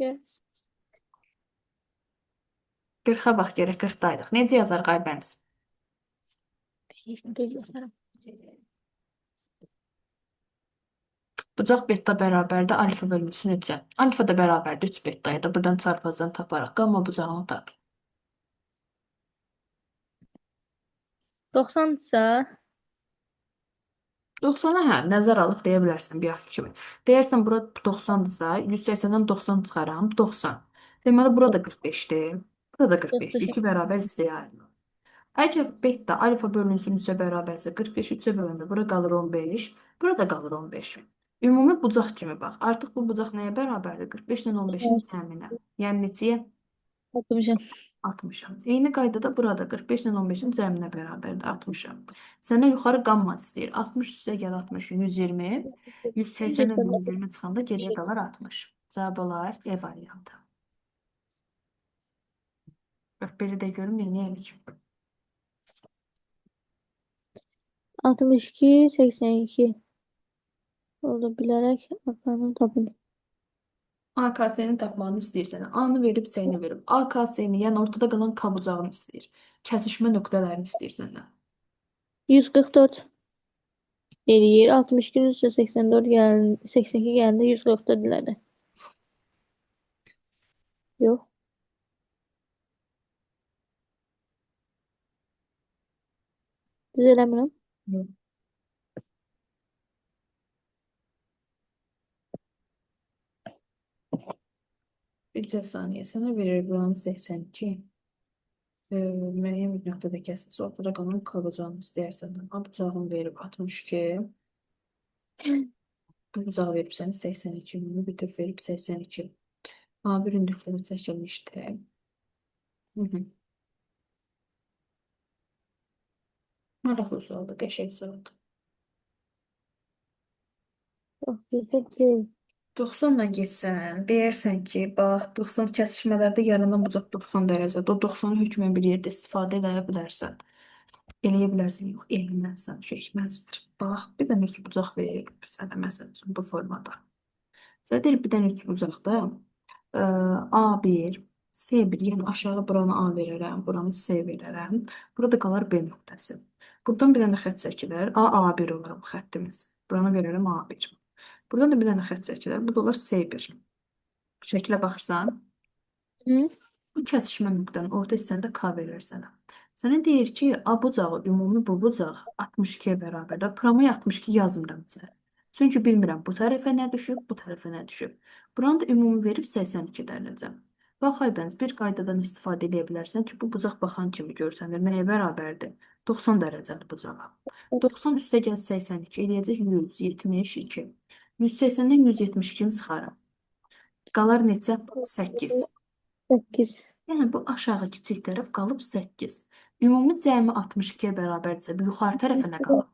Yes. 40-a bax gərək 40-daydıq. Necə yazar qaybəniz? Heç nə bilmirəm. Bucaq beta bərabərdir alfa bölünsün 3-ə. Alfa da bərabərdir 3 betaya da. Buradan çarpazdan taparaq. Qamma bucağını tap. 90-dırsa 90-a hə, nəzər alıb deyə bilərsən bir yaxşı kimi. Deyərsən bura 90-dırsa, 180-dən 90 çıxaram, 90. Deməli, burada 45-dir. Burada 45-dir. 2 45. bərabər hissəyə ayrılır. Əgər beta alfa bölünsün 3-ə bərabərsə 45 3-ə böləndə bura qalır 15, burada qalır 15. Ümumi bucaq kimi bax. Artıq bu bucaq nəyə bərabərdir? 45 ilə 15-in cəminə. Yəni neçəyə? 60. 60-a. Eyni qaydada burada 45 ilə 15-in cəminə bərabərdir 60-a. Sənə yuxarı qamma istəyir. 60 üstə gəl 60, 120. 180-dən 120 çıxanda geriyə qalır 60. Cavab olar E variantı. Bax, belə də görüm, nə eləyik. 62, 82. Orada bilərək atanı tapın. AKS-ni tapmanı istəyir sənə. A-nı verib, S-ni verib. AKS-ni, yəni ortada qalan K bucağını istəyir. Kəsişmə nöqtələrini istəyir səndən. 144 eləyir. 62-nin üstə 84 gəlin, 82 gəlində 144 elədi. Yox. Düz eləmirəm. Bircə saniyə sənə verir buranı 82. Müəyyən bir nöqtədə kəsilsə, ortada qalan K bucağını istəyir səndən. A bucağını verib 62. Bu bucağı verib sənə 82. Bunu bitir verib 82. A1 hündürlükləri çəkilmişdir. Maraqlı sualdır, qəşəng sualdır. Bax, bir 90-la getsən, deyərsən ki, bax, 90 kəsişmələrdə yaranan bucaq 90 dərəcədə. O 90-ı hökmən bir yerdə istifadə edə bilərsən. Eləyə bilərsən, yox, eləməzsən, çəkməzdir. Bax, bir dənə üç bucaq verir sənə, məsəl üçün, bu formada. Sənə deyir, bir dənə üç bucaqda A1, S1, yəni aşağı buranı A verərəm, buranı S verərəm. Burada qalar B nöqtəsi. Buradan bir dənə xətt çəkilir. A1 olar bu xəttimiz. Buranı verərəm A1. Buradan da bir dənə xətt çəkilir. Bu da olar S1. Şəkilə baxırsan. Hı? Bu kəsişmə nöqtənin orta hissəndə K verir sənə. Sənə deyir ki, A bucağı, ümumi bu bucaq 62-yə bərabərdir. Promoya 62 yazmıram sənə. Çünki bilmirəm bu tərəfə nə düşüb, bu tərəfə nə düşüb. Buranı da ümumi verib 82 dərəcə. Bax, Aybəniz, bir qaydadan istifadə edə bilərsən ki, bu bucaq baxan kimi görsənir. Nəyə bərabərdir? 90 dərəcəli bucağa. 90 üstə gəl 82, eləyəcək 172. 180-dən 172-ni çıxarım. Qalar neçə? 8. 8. Yəni, bu aşağı kiçik tərəf qalıb 8. Ümumi cəmi 62-yə bərabərdirsə, bu yuxarı tərəfə nə qalır?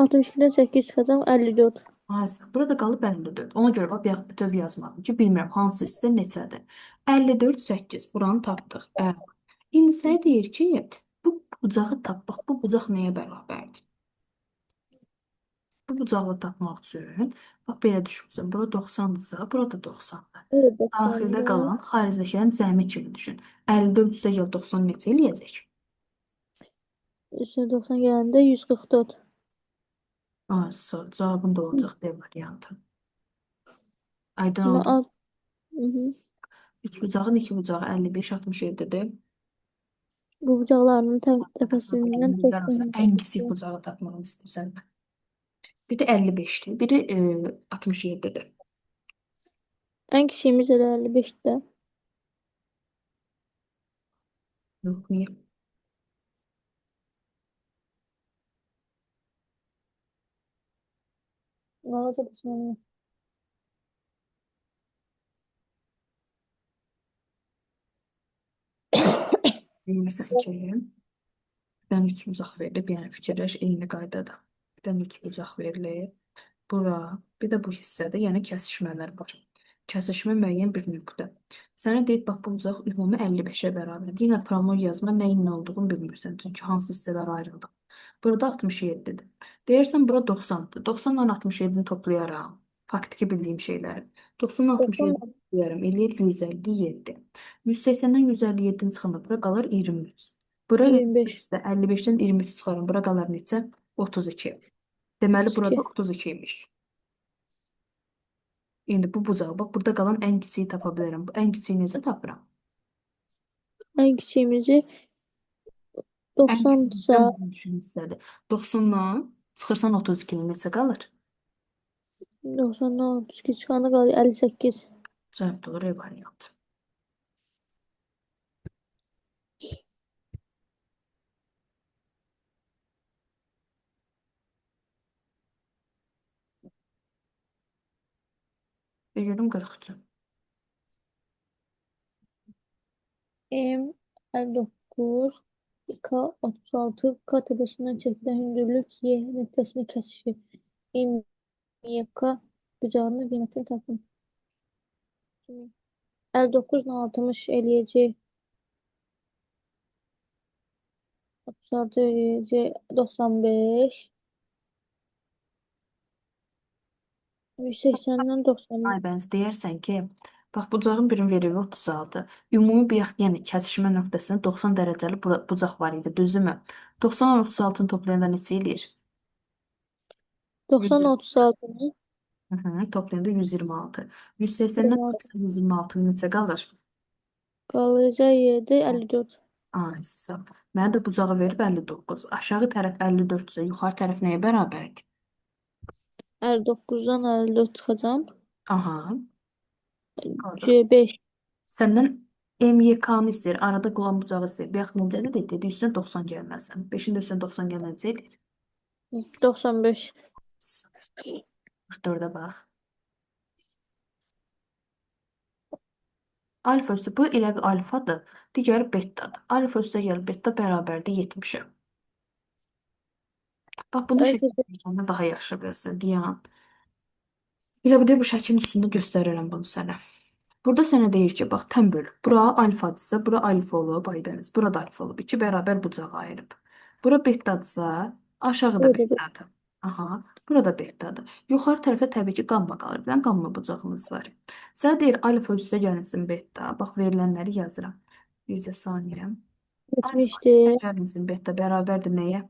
62-dən 8 çıxacam 54. Hayır, burada qalıb 54. Ona görə bax, bir bütöv yazmadım ki, bilmirəm hansı hissə neçədir. 54, 8. Buranı tapdıq. İndi sənə deyir ki, bu bucağı tap. Bax, bu bucaq nəyə bərabərdir? Bu bucağı tapmaq üçün, bax, belə düşünürsən. Bura 90-dırsa, burada 90-dır. Evet, Daxildə 90. qalan xaricdəkilərin cəmi kimi düşün. 54 üstə gəl 90 neçə eləyəcək? Üstə 90 gələndə 144. Cavabın da olacaq D variantı. Aydın Amma oldu. az. Hı -hı. 3 bucağın 2 bucağı 55, 67-dir. Bu bucaqlarının Təpəsindən təpəsindən çəkdim. ən kiçik bucağı tapmağını istəyirsən. Biri 55-dir, biri 67-dir. Ən kiçiyimiz elə 55-dir. Yox, niyə? Nə olacaq bismillah. 28. Bir dənə 3 bucaq verilib, yəni fikirləş eyni qaydada. Bir dənə 3 bucaq verilib. Bura, bir də bu hissədə, yəni kəsişmələr var. Kəsişmə müəyyən bir nöqtə. Sənə deyib, bax, bu bucaq ümumi 55-ə bərabərdir. Yenə promoy yazma, nəyin nə olduğunu bilmirsən. Çünki hansı hissələr ayrıldı. Burada 67-dir. Deyirsən, bura 90-dır. 90-dan 67-ni toplayaram. Faktiki bildiyim şeylər. 90-dan 67 Yarım eləyir 157. 180-dən 157-ni çıxanda bura qalır 23. Bura 25. 23-də 55-dən 23 çıxarım. Bura qalır neçə? 32. Deməli burada 32. 32 imiş. İndi bu bucağı bax burada qalan ən kiçiyi tapa bilərəm. Bu ən kiçiyi necə tapıram? En kiçiyimizi Ən kiçiyimizdən 90'dırsa bunu düşün istədi. 90-dan çıxırsan 32-ni neçə qalır? 90'dan 32 çıxanda qalır 58. Cavab doğru variant. Veriyorum 43. M 59 K 36 K tepesinden çekilen hündürlük Y noktasını kesişir. M Y K bucağının kıymetini tapın. 59 ile 60 eləyəcək. 36 eləyəcək. 95. 180'den 90'a Ay bəs deyərsən ki, bax bucağın birini verilir 36. Ümumi bir yəni kəsişmə nöqtəsində 90 dərəcəli bucaq var idi, düzdürmü? 90-dan 36-nı toplayanda neçə eləyir? 100. 90 36'nı Hı -hı, toplayanda 126. 180-dən 26 çıxırsa 126 neçə qalır? qalacaq yerdə 54. Ay sağ. Mənə də bucağı verib 59. Aşağı tərəf 54-sə, yuxarı tərəf nəyə bərabərdir? 59'dan 54 çıxacam. Aha, qalacaq. C5 Səndən MYK-nı istəyir, arada qalan bucağı istəyir. Bayaq necədir de, dedi, üstünə 90 gəlməlisən. 5-in də üstünə 90 gəlməlisə eləyir. 95. 44-ə bax. Alfa üstü bu elə bir alfadır, digəri betadır. Alfa üstə gəl beta bərabərdir 70-ə. Bax bunu Arkadaşlar şəkildə daha yaxşı bilirsən, Diyan. Elə bir də bu şəklin üstündə göstərirəm bunu sənə. Burada sənə deyir ki, bax tən bölü. Bura alfadırsa, bura alfa olub, aybəniz. Bura da alfa olub. İki bərabər bucağı ayırıb. Bura betadırsa, aşağıda burada bir betadır. Aha, burada betadır. Yuxarı tərəfdə təbii ki, qamma qalır. Bir dənə qamma bucağımız var. Sənə deyir alfa üstə gəlsin beta. Bax verilənləri yazıram. Bircə saniyə. Alfa üstə 70'dir. gəlsin beta bərabərdir nəyə?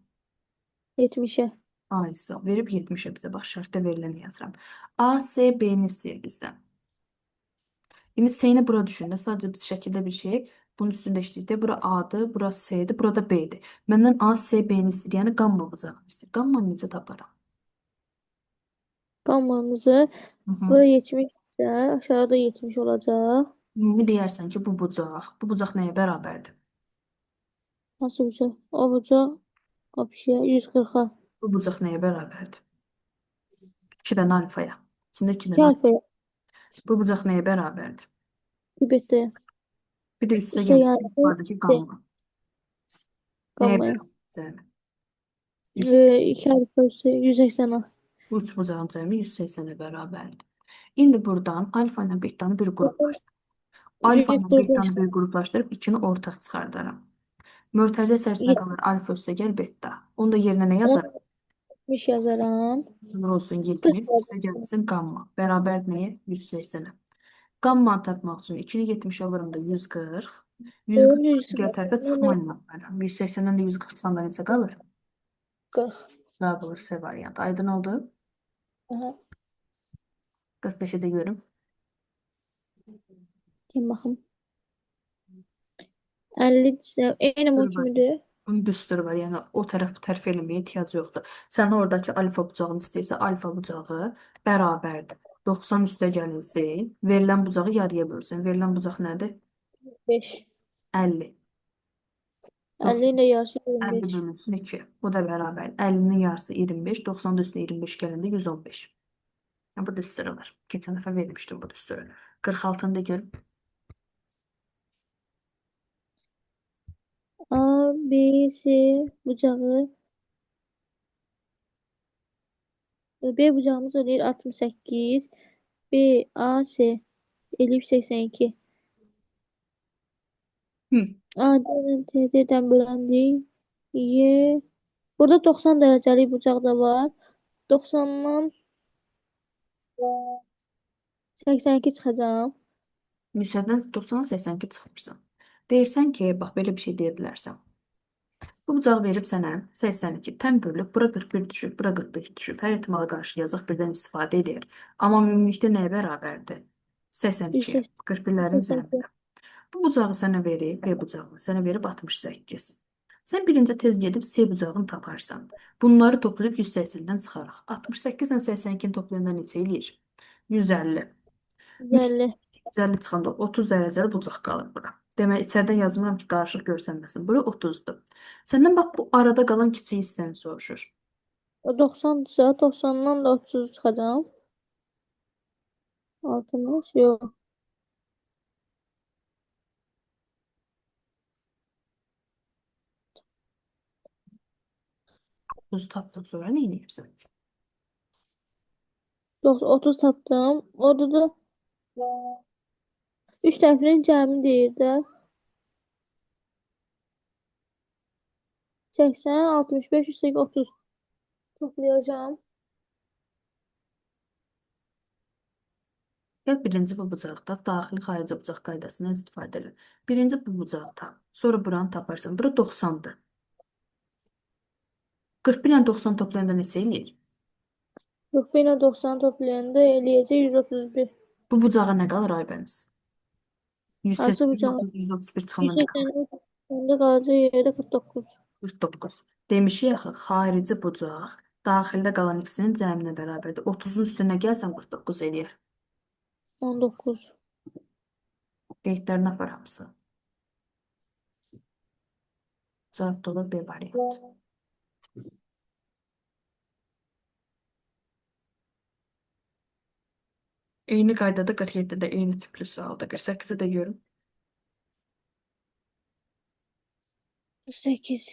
70'e. Aysa verib 70-ə bizə. Bax şərtdə veriləni yazıram. A, S, B-ni istəyir bizdən. İndi S-ni bura düşün də. Sadəcə biz şəkildə bir şey bunun üstündə işləyir. Bura A-dır, bura S-dir, burada B-dir. Məndən A, S, B-ni istəyir. Yəni qamma buzağını istəyir. Qammanı necə taparam? Qammamızı Hı -hı. bura 70 ise aşağıda 70 olacaq. Ümumi deyərsən ki, bu bucaq. Bu bucaq nəyə bərabərdir? Nasıl bucaq? O bucaq o bir şey 140'a. Bu bucaq nəyə bərabərdir? 2 dənə alfaya. İçində 2 2 dənə alfa. alfa Bu bucaq nəyə bərabərdir? bir beta. Bir də üstə İşte gəlsin yani yuxarıdakı qamma. Nəyə gammaya. bərabərdir? 100. 2 alfa ise 180'a. Bu üç bucağın cəmi 180-ə bərabərdir. İndi buradan alfa ilə betanı bir qruplaşdır. Alfa Büyük ilə burada betanı işte bir qruplaşdırıb 2-ni ortaq çıxardaram. Mötərizə içərisinə qalır alfa üstə gəl beta. Onu da yerinə nə yazarım? 70 yazaram. Nur olsun 40 70, üstə yazaram. gəlsin qamma. Bərabər nəyə? 180-ə. Qamma tapmaq üçün 2-ni 70-ə vurum da 140. 140 digər tərəfə 180'a çıxma ilə aparıram. 180-dən də 140 çıxanda neçə qalır? 40. Cavab olur C variantı. Aydın oldu? Aha. 45-ə də görüm. Kim bakım. 50 ise aynı o Dur var. kimidir. Bunun düsturu var. Yəni o tərəf bu tərəf eləməyə ehtiyac yoxdur. Sən oradakı alfa bucağını istəyirsə, alfa bucağı bərabərdir. 90 üstə gəlinsin, verilən bucağı yarıya bölürsən. Verilən bucaq nədir? 5. 50. 50 90, ile yarısı 50 25. bölünsün 2. Bu da bərabər. 50-nin yarısı 25, 90 üstə 25 gələndə 115. Yəni, bu düsturu var. Keçən dəfə vermişdim bu düsturu. 46-nı da görüm. A, B, C bucağı. B bucağımız oluyor 68. B, A, C. 82. Hı. A'dan T'den bölendik. Y. Burada 90 derecelik bucaq da var. 90'dan 82 çıxacağım. 100-dən 90-a 82 çıxırsan. Deyirsən ki, bax belə bir şey deyə bilərsən. Bu bucağı verib sənə 82 tən bölüb, bura 41 düşüb, bura 41 düşüb. Hər ehtimala qarşı yazıq birdən istifadə edir. Amma ümumilikdə nəyə bərabərdir? 82-yə, 41-lərin 182. üzərində. Bu bucağı sənə verib, B bucağını sənə verib 68. Sən birinci tez gedib C bucağını taparsan. Bunları toplayıb 180-dən çıxaraq. 68 ilə 82-ni toplayanda neçə eləyir? 150. 150. 150 çıxanda 30 dərəcəli bucaq qalır bura. Demək, içəridən yazmıram ki, qarışıq görsənməsin. Bura 30-dur. Səndən bax, bu arada qalan kiçik hissəni soruşur. O 90-dırsa 90-dan da 30 çıxacağım. 60 yox. 30 tapdıq sonra nə edirsən? 30 tapdım. Orada da 3 tərəfinin cəmi deyir də. 80, 65, 108, 30 toplayacağım. Gəl birinci bu bucağı tap, daxili xarici bucaq qaydasından istifadə edin. Birinci bu bucağı tap, sonra buranı taparsan. Bura 90-dır. 41 ilə 90 toplayanda neçə eləyir? 41 ilə 90 toplayanda eləyəcək 131. Bu bucağa nə qalır Aybəniz? Hansı 180, bucaq? 131 çıxanda nə qalır? 180 onda qalacaq yerdə 49. 49. Demişik axı, xarici bucaq daxildə qalan ikisinin cəminə bərabərdir. 30-un üstünə gəlsən 49 eləyər. 19. Qeydlərini apar hamısı. Cavab da olur B variantı. Eyni qaydada 47-də eyni tipli sualda 48-i də görün. 8.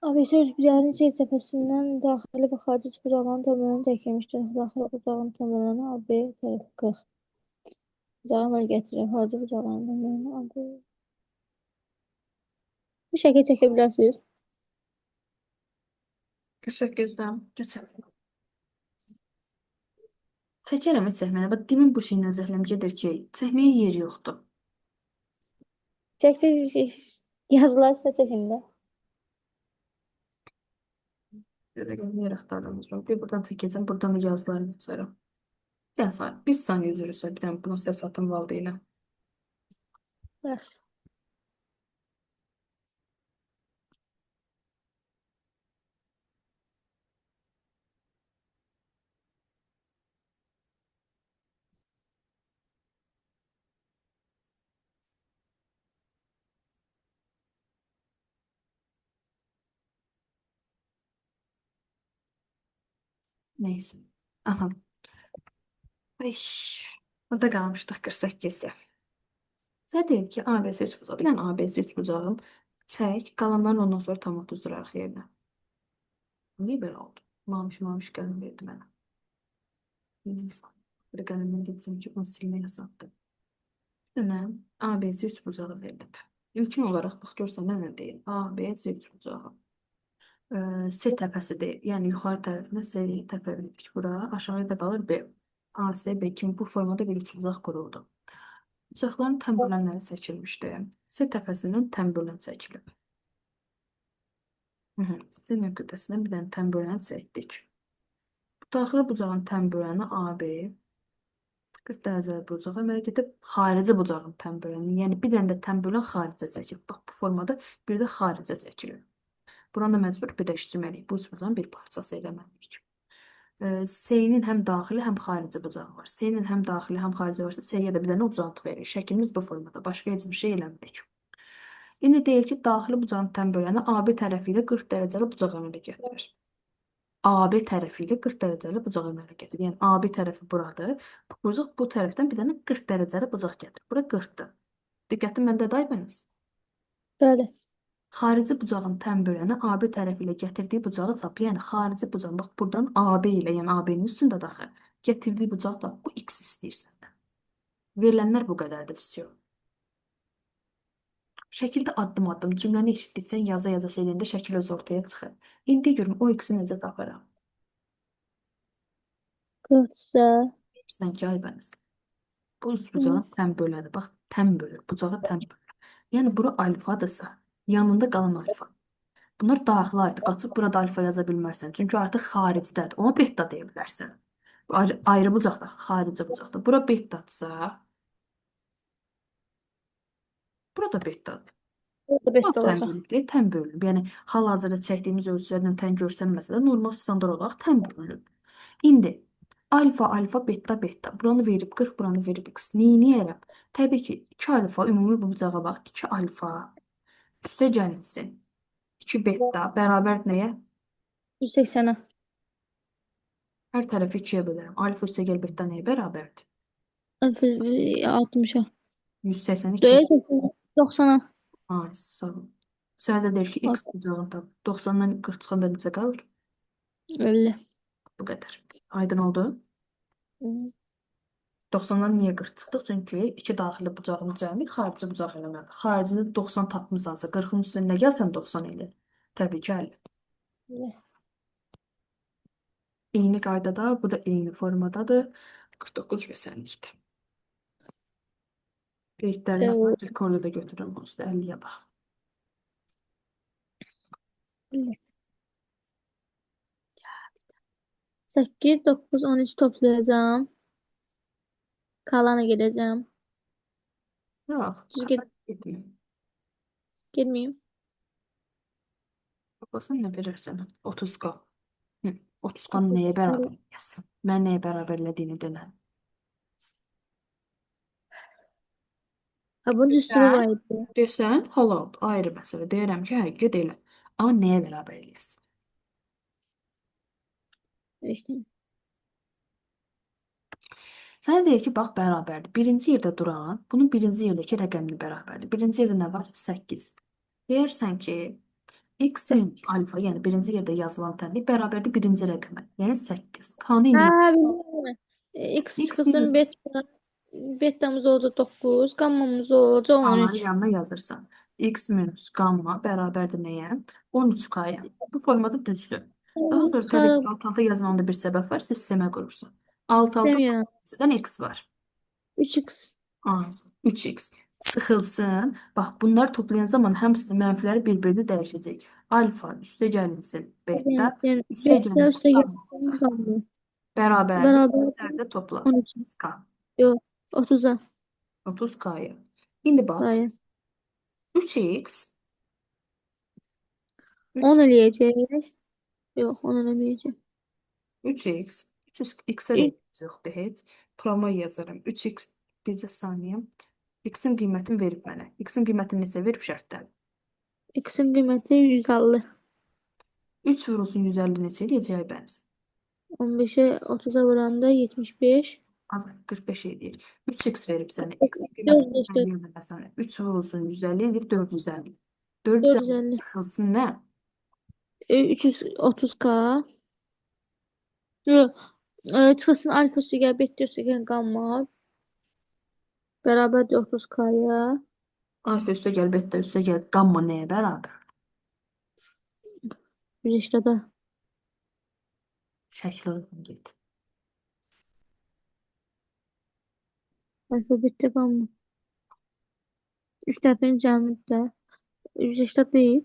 ABC üzvlərinin C təpəsindən daxili və xarici bucaqların təməlini çəkilmişdir. Daxili bucağın təməlini AB tərəfi 40. Bucağı əməl gətirir. Xarici bucaqların təməlini AB. Bu şəkil çəkə bilərsiniz. 48-dən keçək. Çəkərəm heç çəkməyəni. Bax, demin bu şeylə zəhləm gedir ki, çəkməyə yer yoxdur. Çəkəcək yazılarsa çəkin də. Yer axtarırıq. Bir buradan çəkəcəm, buradan da yazılarını yazarım. Bir saniyə üzürürsə, bir dənə buna sizə satın valideynə. Yaxşı. Neyse. Aha. Ay, burada qalmışdıq 48-də. Sən deyir ki, ABC 3 bucağı. Bir dənə ABC 3 bucağım çək, qalanlarını ondan sonra tam otuzdurarıq yerinə. Niyə belə oldu? Mamiş qələm verdi mənə. Bir qələmdən getsəm ki, onu silmək hesabdır. Bir dənə ABC 3 bucağı verilib. İlkin olaraq bax, görsən mənə deyil. ABC 3 bucağı. C təpəsidir. Yəni yuxarı tərəfində C təpə veririk bura. Aşağıda qalır B. A, C, B kimi bu formada bir üçbucaq quruldu. Bucaqların tənbölənləri çəkilmişdi. C təpəsindən tənbölən çəkilib. C nöqtəsindən bir dənə tənbölən çəkdik. Daxili bucağın tənböləni AB 40 dərəcəli bucağa əmələ gedib xarici bucağın tənböləni. Yəni bir dənə də tənbölən xaricə çəkilib. Bax bu formada bir də xaricə çəkilir. Buranı da məcbur birləşdirməliyik. Bu üç bucağın bir parçası eləməliyik. S-nin həm daxili, həm xarici bucağı var. S-nin həm daxili, həm xarici varsa, S-yə də bir dənə uzantı verir. Şəklimiz bu formada. Başqa heç bir şey eləmirik. İndi deyir ki, daxili bucağın tənböləni AB tərəfi ilə 40 dərəcəli bucaq əmələ gətirir. AB tərəfi ilə 40 dərəcəli bucaq əmələ gətirir. Yəni AB tərəfi buradır. Bu bucaq bu tərəfdən bir dənə 40 dərəcəli bucaq gətirir. Bura 40-dır. Diqqətin məndədir Aybəniz? Bəli. Xarici bucağın tənböləni AB tərəfi ilə gətirdiyi bucağı tap. Yəni xarici bucaq, bax buradan AB ilə, yəni AB-nin üstündə daxil gətirdiyi bucağı tap. Bu X istəyir səndən. Verilənlər bu qədərdir, vəsiyo. Şəkildə addım-addım cümləni eşitdikcə yaza-yaza şeyləndə şəkil öz ortaya çıxır. İndi görüm o X-i necə taparam. 40-sə Bilirsən ki, Aybəniz. Bu üç bucağı Hı. təm bölədir. Bax, təm bölür. Bucağı təm bölür. Yəni bura alfadırsa, yanında qalan alfa. Bunlar daxili aiddir. Qaçıb burada alfa yaza bilmərsən. Çünki artıq xaricdədir. Ona beta deyə bilərsən. Ayrı bucaqda, xarici bucaqda. Bura betadırsa, burada betadır. Burada O 5 tən olacaq. bölünüb deyil, tən bölünüb. Yəni hal-hazırda çəkdiyimiz ölçülərlə tən görsənməsə də normal standart olaraq tən bölünüb. İndi alfa, alfa, beta, beta. Buranı verib 40, buranı verib x. Neyniyərəm? Təbii ki, 2 alfa ümumi bu bucağa bax. 2 alfa üstə gəlinsin. 2 beta bərabər nəyə? 180'e. Hər tərəfi 2-yə bölərəm. Alfa üstə gəl beta nəyə bərabərdir? 60'a. 182. Değil 90'a. Ay, sağ ol. Sualda deyir ki, x bucağını tap. 90-dan 40 çıxanda necə qalır? 50. Bu qədər. Aydın oldu? Hı. 90-dan niyə 40 çıxdıq? Çünki iki daxili bucağın cəmi xarici bucaq eləməlidir. Xaricində 90 tapmısansa 40-ın üstünə nə gəlsən 90 eləyir. Təbii ki, 50. Eyni qaydada, bu da eyni formadadır. 49 göstərmişdir. Qeydlərini Evet. var, rekordu da götürürəm. Onsuz da 50-yə bax. 8, 9, 13 toplayacağım. Kalan'a gideceğim. Yox, Düz getməyim. girmeyeyim. Toplasın nə verirsən? 30 qa. 30 qanı nəyə bərabər eləyəsən? Mən nəyə bərabər elədiyini denən. Ha bunun düsturu Desən, vardı. desən, halal, ayrı məsələ. Deyirəm ki, hə, ged elə. Amma nəyə bərabər eləyəsən? İşte. Sənə deyir ki, bax, bərabərdir. Birinci yerdə duran, bunun birinci yerdəki rəqəmli bərabərdir. Birinci yerdə nə var? 8. Deyərsən ki, x min alfa, yəni birinci yerdə yazılan tənlik bərabərdir birinci rəqəmə. Yəni 8. Kanı indi Ha bildim. X x çıxılsın minus beta. Betamız olacaq 9. Gammamız olacaq A'ları 13. yanına yazırsan. X minus gamma bərabərdir nəyə? 13K'ya. Bu formada düzdür. Daha sonra təbii ki, Çıxarıb alt-alta yazmamda bir səbəb var. Sistemə qurursan. Alt-alta istemiyorum. toplamdan x var. 3x. Aynen. 3x. Sıxılsın. Bax, bunlar toplayan zaman həmsinin mənfiləri bir-birini dəyişəcək. Alfa üstə gəlinsin beta, Yani üstə beta gəlinsin üstə gamma gelsin olacaq. gamma. Bərabərdir. Beraber Üzərdə topla. 13. 30K. Yok 30'a. 30K'ya. İndi bax. Hayır. 3x 10 3 eləyəcək. Yok 10 eləməyəcək. 3x 3x-ə də ehtiyac yoxdur heç. Proma yazarım. 3x bircə saniyə. X-in qiymətini verib mənə. X-in qiymətini neçə verib şərtdən? X'in qiyməti 150. 3 vurulsun 150 neçə eləyəcək bəniz? 15'e 30'a vuranda 75. Az 45 eləyir. 3x verib sənə. X-in qiymətini 4 işte 150 verib sənə. 3 vurulsun 150 eləyir 450. 450 450. çıxılsın nə? 330K. Yok. Çıxılsın alfa üstü gəl, beta üstü gəl, gamma. Bərabər 30K'ya. Alfa üstə gəl, beta üstə gəl. Gamma nəyə bərabər? Bir işte da. Şəklə uyğun get. Alfa beta gamma. 3 tərəfin cəmi də. 180 değil.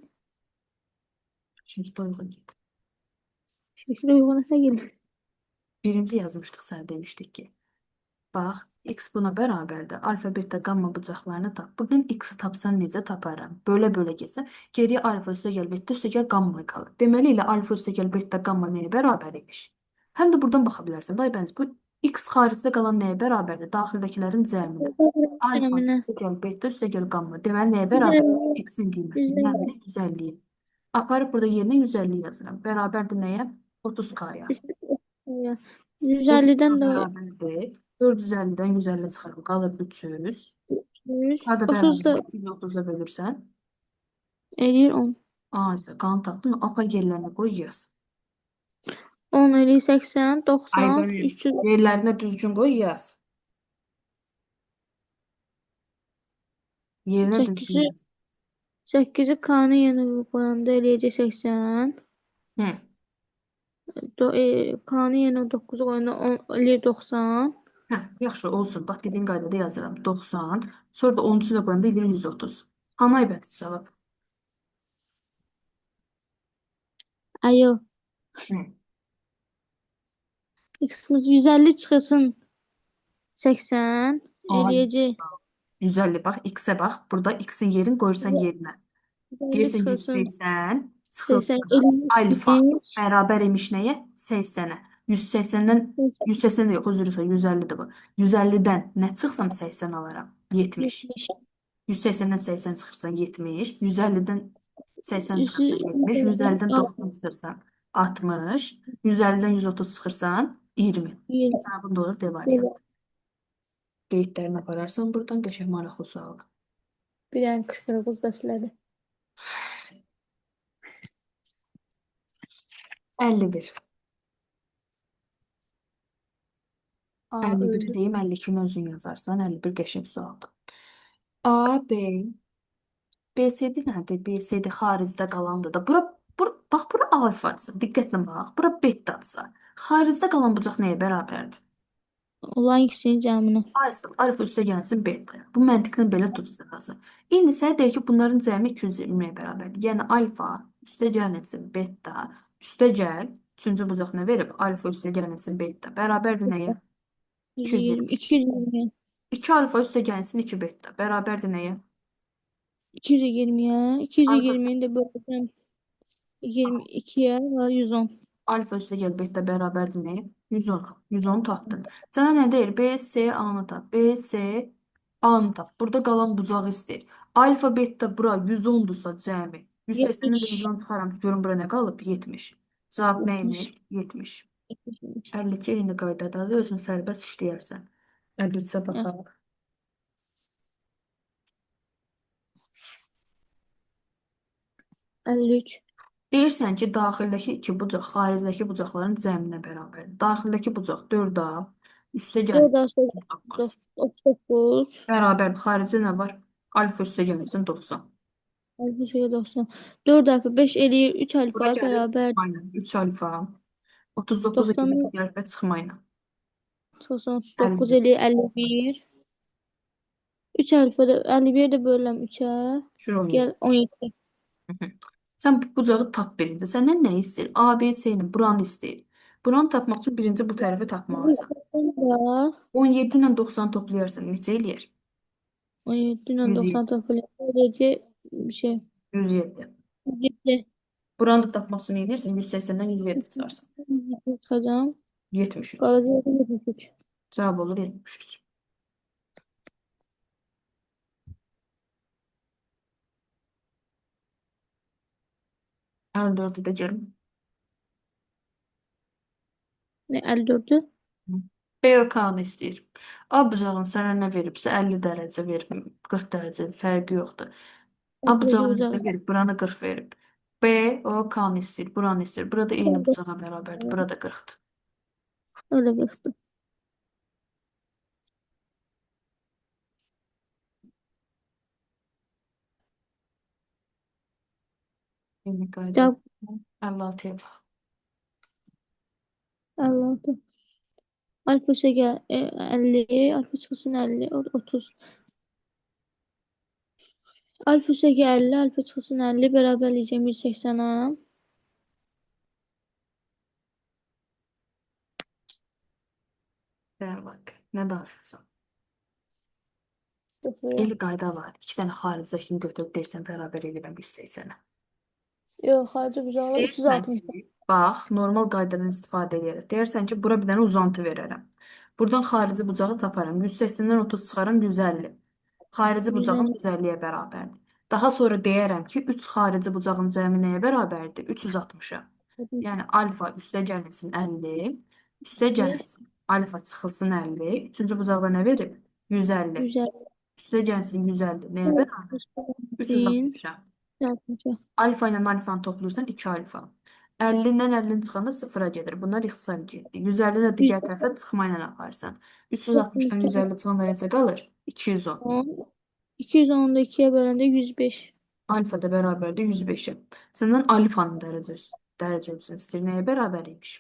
Şəklə uyğun get. Şəkil uyğun etə gelir. Birinci yazmışdıq sən demişdik ki. Bax, x buna bərabərdir. Alfa, beta, gamma bucaqlarını tap. Buradan x-i tapsan necə taparam? Bölə-bölə getsən. Geriyə alfa üstə gəl, beta üstə gəl, gamma qalır. Deməli, ilə alfa üstə gəl, beta, gamma nəyə bərabər imiş? Həm də buradan baxa bilərsən. Day bəniz, bu x xaricdə qalan nəyə bərabərdir? Daxildəkilərin cəminə. Alfa Cəminə. üstə gəl, beta üstə gəl, gamma. Deməli, nəyə bərabər? X-in qiyməti. 150. Yəni 150. Aparıb burada yerinə 150 yazıram. Bərabərdir nəyə? 30K'ya. 30K 150'den de bərabərdir. 450-dən 150 çıxarım. Qalır 300. 100. K da 30 da bərabər 330-a bölürsən. eləyir 10. A isə qanun tapdın. Apa yerlərinə qoy yaz. 10 eləyir 80, 90, Aybəniz. 300, Yerlərinə düzgün qoy yaz. Yerinə düzgün 8'i yaz. 8'i K'nın yanına koyanda eləyəcək 80. Hı. K'nın yanına 9'u koyanda 10 eləyir 90. Hə, yaxşı olsun. Bax dediyin qaydada yazıram. 90. Sonra da onun içinə qoyanda edir 130. Hanı aybəti cavab? Ayo. Hı. X'imiz 150 çıxılsın 80 Ay, eləyəcək. 150 bax, x-ə bax. Burada x-in yerini qoyursan yerinə. 150 Deyirsən çıxılsın 180 80 çıxılsın alfa. eləyir. Bərabər imiş nəyə? 80-ə. 180-dən 180 də yox, üzr istəyirəm, 150-dir bu. 150-dən nə çıxsam 80 alaram? 70. 70. 180-dən 80 çıxırsan 70. 150-dən 80 Üzü çıxırsan 70. 150-dən 90 çıxırsan 60. 150-dən 130 çıxırsan 20. 20. Cavabın da olur D variantı. Qeydlərini apararsan buradan qəşəng maraqlı sual. Bir dənə qışqırığız bəslədi. 51. A 51 öldü. deyim, 52-ni özün yazarsan, 51 qəşəng sualdır. A, B, BCD nədir? BCD xaricdə qalandır da. Bax, bura alfadır. Diqqətlə bax. Bura betadırsa. Xaricdə qalan bucaq nəyə bərabərdir? Olan ikisinin cəmini. Aysel, alfa üstə gəlsin beta. Bu məntiqlə belə tutsa lazım. İndi sənə deyir ki, bunların cəmi 220-yə bərabərdir. Yəni alfa üstə gəlsin beta, üstə gəl. Üçüncü bucaq nə verib? Alfa üstə gəlsin beta. Bərabərdir nəyə? 120. 220. 220. 2 alfa üstə gəlsin 2 beta. Bərabərdir nəyə? 220'ye. Alfa, 220'yi de bölsen 22'ye ve 110. alfa üstə gəl beta bərabərdir nəyə? 110. 110 tapdın. Sənə nə deyir? B, C, A-nı tap. B, C, A-nı tap. Burada qalan bucağı istəyir. Alfa, beta bura 110-dursa cəmi. 180-dən də 70. 110 çıxaram ki, görüm bura nə qalıb? 70. Cavab nə 70. imiş? 70. 70. 52 eyni qaydadadır. Özün sərbəst işləyərsən. 53-ə Yaxşı. baxaq. 53. Deyirsən ki, daxildəki iki bucaq xaricdəki bucaqların cəminə bərabərdir. Daxildəki bucaq 4A, üstə 4 gəlsin asla 9. 39. Bərabər xaricdə nə var? Alfa üstə gəlsin 90. Alfa şey 90. 4 alfa 5 eləyir. 3 Bura alfa gəlir beraber aynen 3 alfa. 39 90. eləyir gəlbə çıxmayla. 90 39 51. eləyir 51. 3 alfa da 51 de bölürəm 3'e. Şur 17. Gel 17. Hı hı. Sən bu bucağı tap birinci. Səndən nə istəyir? A, B, C ilə buranı istəyir. Buranı tapmaq üçün birinci bu tərəfi tapmalısan. Da 17 ilə 90 toplayarsan neçə eləyər? 17 ile 90 107. topu eləyəcək bir şey. 107. 7. Buranı da tapmaq üçün edirsən 180-dən 107 çıxarsan. Çıxacağım. 73. Qalacaq 73. Cavab olur 73. Əl dördü də görüm. Ne 54'ü? BÖK-nı istəyir. A bucağın sənə nə veribsə 50 dərəcə verib, 40 dərəcə fərqi yoxdur. A Öteki bucağını bucağı. necə verib? Buranı 40 verib. BÖK-nı istəyir, buranı istəyir. Burada eyni bucağa bərabərdir. Burada 40-dır. Öyle baktım. Eyni qayda. Cevap 56-ya bax. Allah'ım. Alfa şeker 50. Alfa çıksın 50. 30. Alfa şeker 50. Alfa çıksın 50. Beraberleyeceğim 180'a. Deyər bax, nə danışırsan? Sıfır. El qayda var. 2 dənə xaricdəkini götürüb deyirsən bərabər edirəm 180-ə. Yok harcı bucağlar Deyirsən 360. ki, bax, normal qaydadan istifadə edərək. Deyirsən ki, bura bir dənə uzantı verərəm. Buradan xarici bucağı taparam. 180-dən 30 çıxaram 150. Xarici bucağım 150. 150-yə bərabərdir. Daha sonra deyərəm ki, 3 xarici bucağın cəmi nəyə bərabərdir? 360-a. Yəni alfa üstə gəlsin 50, üstə gəlsin. Alfa çıxılsın 50. Üçüncü bucaqda nə verir? 150. 150. Üstə gəlsin 150. Nəyə bərabər? 160. 360-a. 160. Alfa ilə alfanı toplayırsan 2 alfa. 50-dən 50-ni çıxanda sıfıra gedir. Bunlar ixtisar getdi. 150 də digər tərəfə çıxma ilə aparsan. 360-dan 150 çıxanda necə qalır? 210. 210'da 2'ye bölende 105. Alfa da bərabərdir 105-ə. Səndən alfanın dərəcə ölçüsünü istəyir. Nəyə bərabər imiş?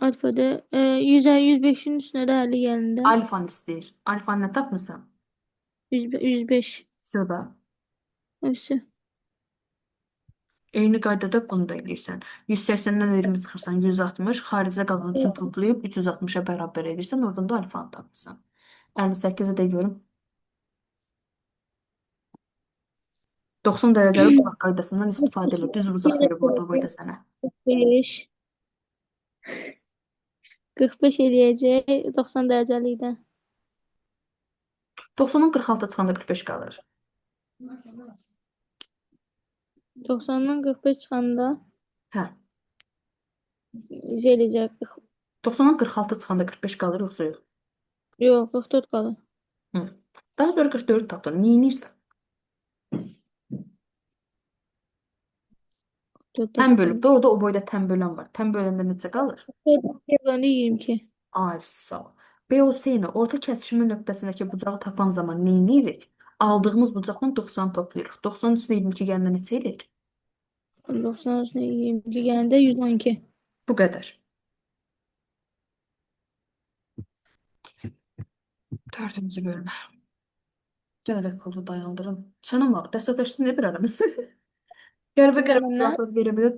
Alfada 100'ə 105'in üstünə də 50 gəlində. Alfanı istəyir. Alfanı nə tapmısan? 105. Söba. Hepsi. Eyni qaydada bunu da eləyirsən. 180-dən 20 çıxırsan 160, xaricə qalan üçün toplayıb 360-a bərabər edirsən, oradan da alfanı tapırsan. 58-i də görüm. 90 dərəcəli bucaq qaydasından istifadə elə. Düz bucaq verib orada boyda sənə. 45. 45 eləyəcək 90 dərəcəlikdə. 90-dan 46 çıxanda 45 qalır. 90'dan 45 çıxanda Hə. şey eləyəcək. 90-dan 46 çıxanda 45 qalır yoxsa yox? Yox, 44 qalır. Hı. Daha sonra 44 tapdın. Niyə inirsən? 44 Tən tapdım. bölüb. Orada o boyda tən bölən var. Tən böləndə necə qalır? 44 bölündü 22. Ay, sağ ol. BOC ilə orta kəsişmə nöqtəsindəki bucağı tapan zaman nə edirik? Aldığımız bucaqdan 90 toplayırıq. 90 üstə 22 gələndə neçə eləyir? 90 üstünə 22 gələndə 112. Bu qədər. Dördüncü bölmə. Gəl rekordu dayandırım. Çanım var. Dəstəkləşsin ne bir adam. Qəribə Kimdə qəribə məndən? cavablar verə bilir.